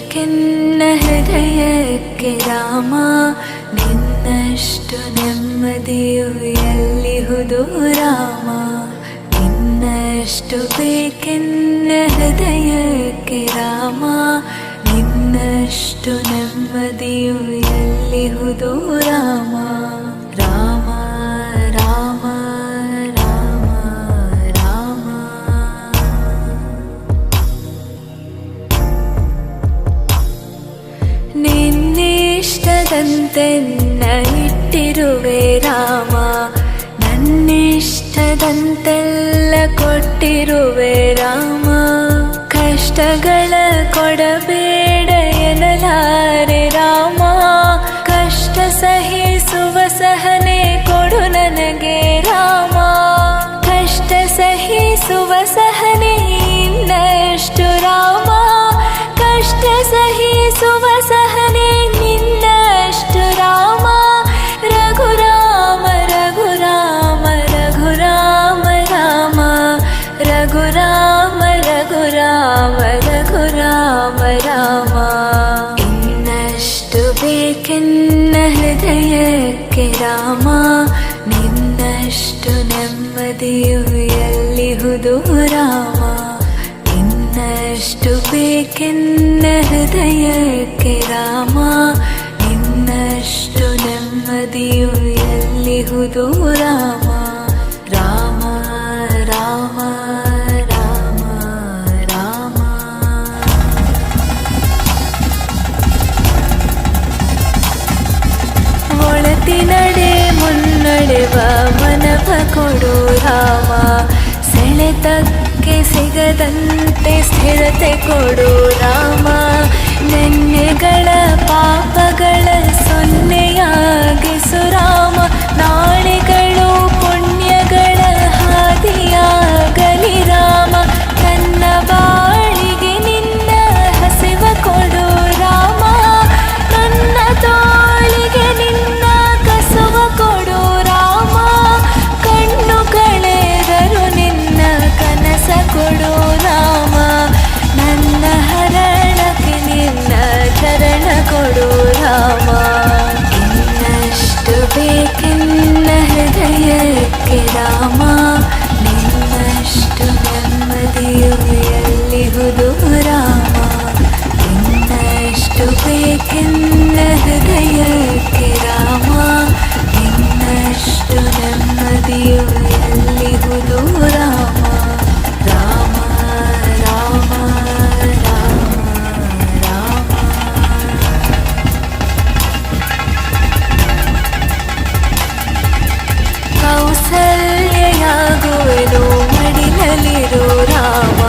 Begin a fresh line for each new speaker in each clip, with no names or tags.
ಬೇಕೆನ್ನ ಹೃದಯಕ್ಕೆ ರಾಮ, ನಿನ್ನಷ್ಟು ನೆಮ್ಮದಿಯು ಎಲ್ಲಿಹುದು ರಾಮ. ನಿನ್ನಷ್ಟು ಬೇಕೆನ್ನ ಹೃದಯಕ್ಕೆ ರಾಮ, ನಿನ್ನಷ್ಟು ನೆಮ್ಮದಿಯು ಎಲ್ಲಿಹುದು ರಾಮ. ರಾಮ ರಾಮ ರಾಮ ರಾಮ. ನಿನ್ನಿಷ್ಟದಂತೆನ್ನ ಇಟ್ಟಿರುವೆ ರಾಮ, ನನ್ನಿಷ್ಟದಂತೆಲ್ಲ ಕೊಟ್ಟಿರುವೆ ರಾಮ. ಕಷ್ಟಗಳ ಕೊಡಬೇಡ ಎನ್ನಲಾರೆ ರಾಮ, ಕಷ್ಟ ಸಹಿಸುವ ಸಹನೆ ಕೊಡು ನನಗೆ ರಾಮ. ಕಷ್ಟ ಸಹಿಸುವ ಸಹನೆ ಇನ್ನಷ್ಟು ರಾಮ, ಕಷ್ಟ ಸಹಿಸುವ ಸಹನೆ ನಿನ್ನಷ್ಟು ರಾಮ. ರಘುರಾಮ ರಘುರಾಮ ರಘುರಾಮ ರಾಮ, ರಘುರಾಮ ರಘುರಾಮ ರಘುರಾಮ ರಾಮ. ಇನ್ನಷ್ಟು ಬೇಕೆನ್ನ ಹೃದಯಕ್ಕೆ ರಾಮ, ನಿನ್ನಷ್ಟು ನೆಮ್ಮದಿಯು ಎಲ್ಲಿಹುದು ರಾಮ. ಇನ್ನಷ್ಟು ಬೇಕೆನ್ನ ಹೃದಯಕ್ಕೆ ರಾಮ, ನಿನ್ನಷ್ಟು ನೆಮ್ಮದಿಯು ಎಲ್ಲಿಹುದು ರಾಮ. ರಾಮ ರಾಮ ರಾಮ ರಾಮ. ಒಳತಿನಡೆ ಮುನ್ನಡೆವ ಮನವ ಕೊಡು ರಾಮ, ಸೆಳೆತಕ್ಕೆ ಸಿಗದಂತೆ ಸ್ಥಿರತೆ ಕೊಡು ರಾಮ. ನೆನ್ನೆಗಳ ಪಾಪಗಳ ಸೊನ್ನೆಯಾಗಿಸು ರಾಮ, ನಾಳೆಗಳು ಪುಣ್ಯಗಳ ಹಾದಿಯಾಗಲಿ ರಾಮ. ನನ್ನ ಬಾಳಿಗೆ ನಿನ್ನ ಹಸಿವ ಕೊಡು ರಾಮ, ನನ್ನ ತೋಳಿಗೆ ನಿನ್ನ ಕಸುವ ಕೊಡು ರಾಮ. ಕಣ್ಣು ಕಳೆದರು ನಿನ್ನ ಕನಸ ಕೊಡು ರಾಮ, ನನ್ನ ಹರಣಕ್ಕೆ ನಿನ್ನ ಚರಣ ಕೊಡು ರಾಮ. ಇನ್ನಷ್ಟು ಬೇಕೆನ್ನ ಹೃದಯಕ್ಕೆ ರಾಮ, ನಿನ್ನಷ್ಟು ನೆಮ್ಮದಿಯು ಎಲ್ಲಿಹುದು ರಾಮ. ಇನ್ನಷ್ಟು ಬೇಕೆನ್ನ ಹೃದಯಕ್ಕೆ ರಾಮ, ನಿನ್ನಷ್ಟು ನೆಮ್ಮದಿಯು ಎಲ್ಲಿಹುದು ರಾಮ. ರಾಮ ರಾಮ ರಾಮ ರಾಮ. ಕೌಸಲ್ಯಾಗುವೆನು ಮಡಿಲಲ್ಲಿರು ರಾಮ,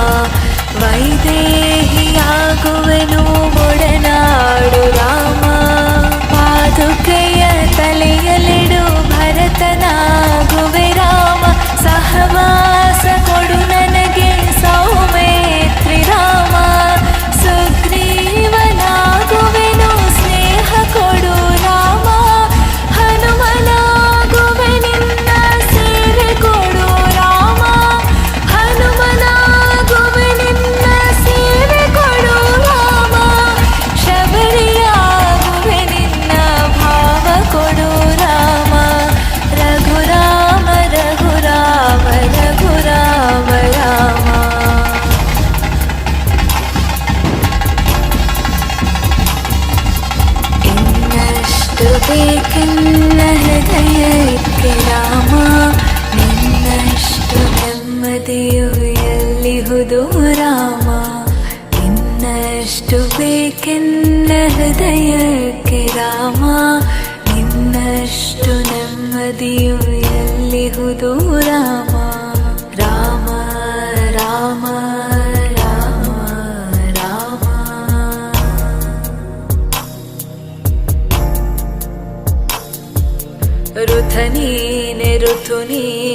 ವೈದೇಹಿಯಾಗುವೆನು ಒಡನಾಡು ರಾಮ. ಪಾದುಕೆಯ ತಲೆಯಲ್ಲಿಡು ಭರತನಾಗುವೆ ರಾಮ, ಸಹವಾಸ ಕೊಡು ನನಗೆ ಸೌಮೇತ್ರಿ ರಾಮ. ಸುಗ್ರೀವನಾಗುವೆನು ಸ್ನೇಹ ಕೊಡು ರಾಮ, ಹನುಮನಾಗುವೆ ನಿನ್ನ ಸೇವೆ ಕೊಡು ರಾಮ. ಹನುಮನಾಗುವೆ ನಿನ್ನ ಸೇವೆ ಕೊಡು ರಾಮ, ಶಬರಿಯಾಗುವೆ ನಿನ್ನ ಭಾವ ಕೊಡು ರಾಮ. ರಘುರಾಮ ರಘುರಾಮ ರಘುರಾಮ ರಾಮ. ಇನ್ನಷ್ಟು ಬೇಕೆನ್ನ ಹೃದಯಕ್ಕೆ ರಾಮ, ನಿನ್ನಷ್ಟು ನೆಮ್ಮದಿಯು ಎಲ್ಲಿಹುದು ರಾಮ. ಇನ್ನಷ್ಟು ಬೇಕೆನ್ನ ಹೃದಯಕ್ಕೆ ರಾಮ, ನಿನ್ನಷ್ಟು ನೆಮ್ಮದಿಯು ಎಲ್ಲಿಹುದು ರಾಮ. ರಾಮ ರಾಮ ರಾಮ ರಾಮ. ಋತು ನೀನೆ